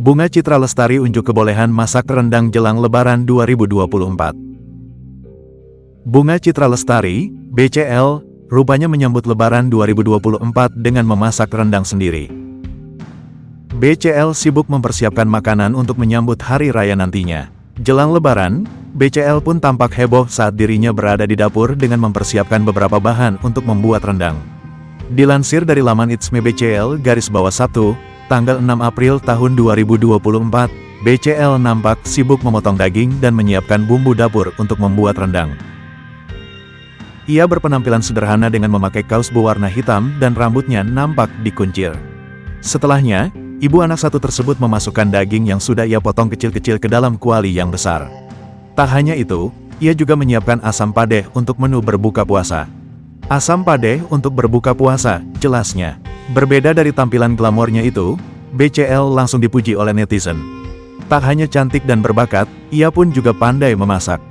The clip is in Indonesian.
Bunga Citra Lestari unjuk kebolehan masak rendang jelang Lebaran 2024. Bunga Citra Lestari, BCL, rupanya menyambut Lebaran 2024 dengan memasak rendang sendiri. BCL sibuk mempersiapkan makanan untuk menyambut hari raya nantinya. Jelang Lebaran, BCL pun tampak heboh saat dirinya berada di dapur dengan mempersiapkan beberapa bahan untuk membuat rendang. Dilansir dari laman Itsme BCL _1, tanggal 6 April tahun 2024, BCL nampak sibuk memotong daging dan menyiapkan bumbu dapur untuk membuat rendang. Ia berpenampilan sederhana dengan memakai kaos berwarna hitam dan rambutnya nampak dikuncir. Setelahnya, ibu anak satu tersebut memasukkan daging yang sudah ia potong kecil-kecil ke dalam kuali yang besar. Tak hanya itu, ia juga menyiapkan asam padeh untuk menu berbuka puasa. Asam padeh untuk berbuka puasa, jelasnya. Berbeda dari tampilan glamornya itu, BCL langsung dipuji oleh netizen. Tak hanya cantik dan berbakat, ia pun juga pandai memasak.